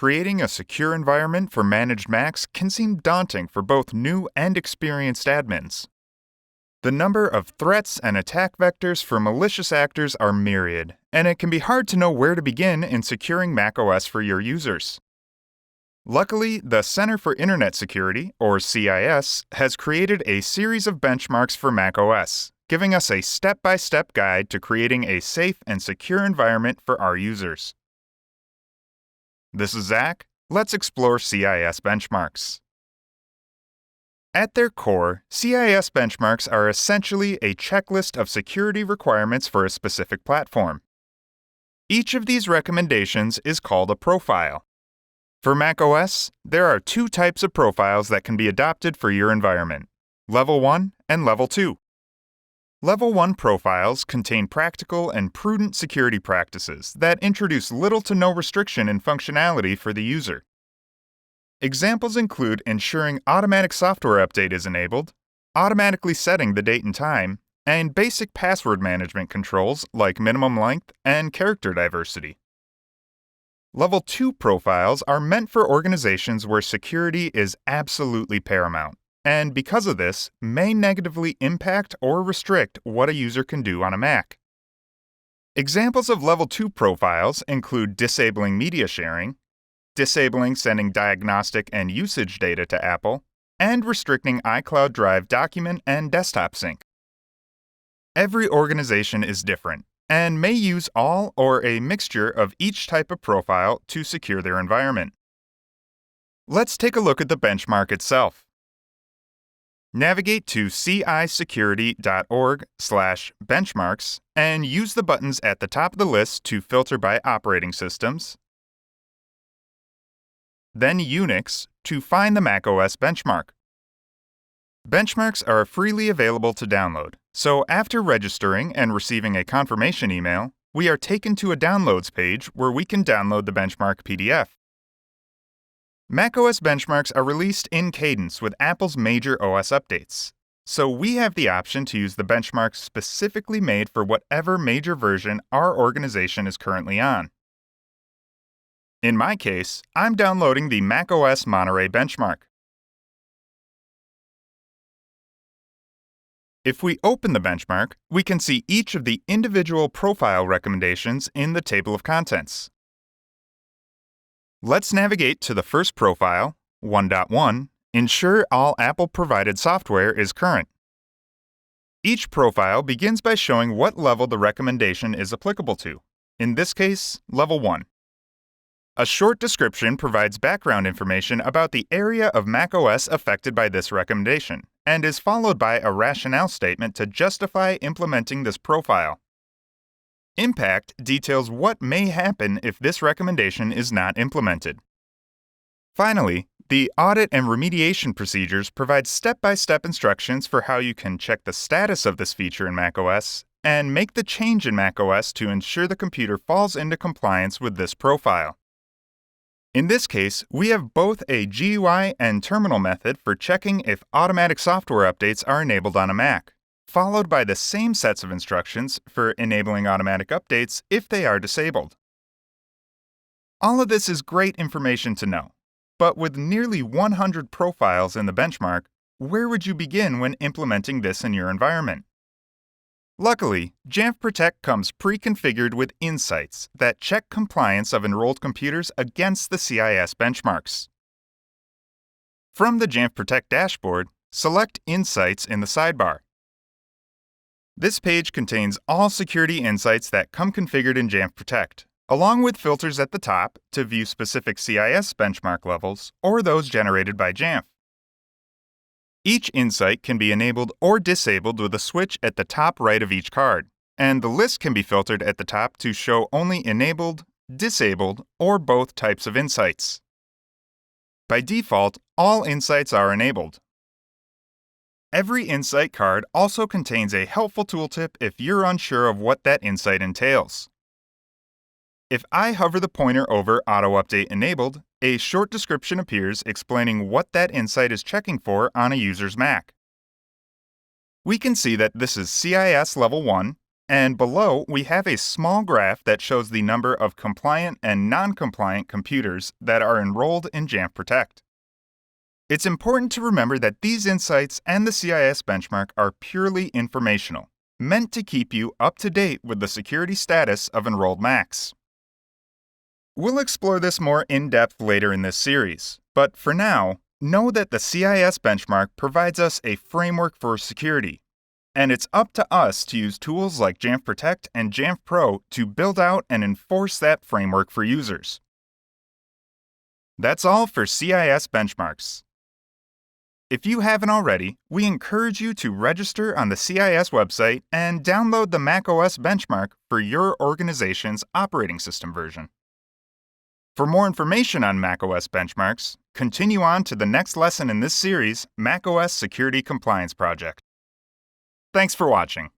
creating a secure environment for managed Macs can seem daunting for both new and experienced admins. The number of threats and attack vectors for malicious actors are myriad, and it can be hard to know where to begin in securing macOS for your users. Luckily, the Center for Internet Security, or CIS, has created a series of benchmarks for macOS, giving us a step-by-step guide to creating a safe and secure environment for our users. This is Zach. Let's explore CIS Benchmarks. At their core, CIS Benchmarks are essentially a checklist of security requirements for a specific platform. Each of these recommendations is called a profile. For macOS, there are two types of profiles that can be adopted for your environment: Level 1 and Level 2. Level 1 profiles contain practical and prudent security practices that introduce little to no restriction in functionality for the user. Examples include ensuring automatic software update is enabled, automatically setting the date and time, and basic password management controls like minimum length and character diversity. Level 2 profiles are meant for organizations where security is absolutely paramount, and because of this, may negatively impact or restrict what a user can do on a Mac. Examples of Level 2 profiles include disabling media sharing, disabling sending diagnostic and usage data to Apple, and restricting iCloud Drive document and desktop sync. Every organization is different and may use all or a mixture of each type of profile to secure their environment. Let's take a look at the benchmark itself. Navigate to cisecurity.org/benchmarks and use the buttons at the top of the list to filter by operating systems, then Unix to find the macOS benchmark. Benchmarks are freely available to download, so after registering and receiving a confirmation email, we are taken to a downloads page where we can download the benchmark PDF. macOS benchmarks are released in cadence with Apple's major OS updates, so we have the option to use the benchmark specifically made for whatever major version our organization is currently on. In my case, I'm downloading the macOS Monterey benchmark. If we open the benchmark, we can see each of the individual profile recommendations in the table of contents. Let's navigate to the first profile, 1.1, ensure all Apple-provided software is current. Each profile begins by showing what level the recommendation is applicable to, in this case, Level 1. A short description provides background information about the area of macOS affected by this recommendation, and is followed by a rationale statement to justify implementing this profile. Impact details what may happen if this recommendation is not implemented. Finally, the audit and remediation procedures provide step-by-step instructions for how you can check the status of this feature in macOS and make the change in macOS to ensure the computer falls into compliance with this profile. In this case, we have both a GUI and terminal method for checking if automatic software updates are enabled on a Mac, followed by the same sets of instructions for enabling automatic updates if they are disabled. All of this is great information to know, but with nearly 100 profiles in the benchmark, where would you begin when implementing this in your environment? Luckily, Jamf Protect comes pre-configured with insights that check compliance of enrolled computers against the CIS benchmarks. From the Jamf Protect dashboard, select Insights in the sidebar. This page contains all security insights that come configured in Jamf Protect, along with filters at the top to view specific CIS benchmark levels or those generated by Jamf. Each insight can be enabled or disabled with a switch at the top right of each card, and the list can be filtered at the top to show only enabled, disabled, or both types of insights. By default, all insights are enabled. Every insight card also contains a helpful tooltip if you're unsure of what that insight entails. If I hover the pointer over Auto Update Enabled, a short description appears explaining what that insight is checking for on a user's Mac. We can see that this is CIS Level 1 and below we have a small graph that shows the number of compliant and non-compliant computers that are enrolled in Jamf Protect. It's important to remember that these insights and the CIS benchmark are purely informational, meant to keep you up to date with the security status of enrolled Macs. We'll explore this more in depth later in this series, but for now, know that the CIS benchmark provides us a framework for security, and it's up to us to use tools like Jamf Protect and Jamf Pro to build out and enforce that framework for users. That's all for CIS Benchmarks. If you haven't already, we encourage you to register on the CIS website and download the macOS benchmark for your organization's operating system version. For more information on macOS benchmarks, continue on to the next lesson in this series, macOS Security Compliance Project. Thanks for watching.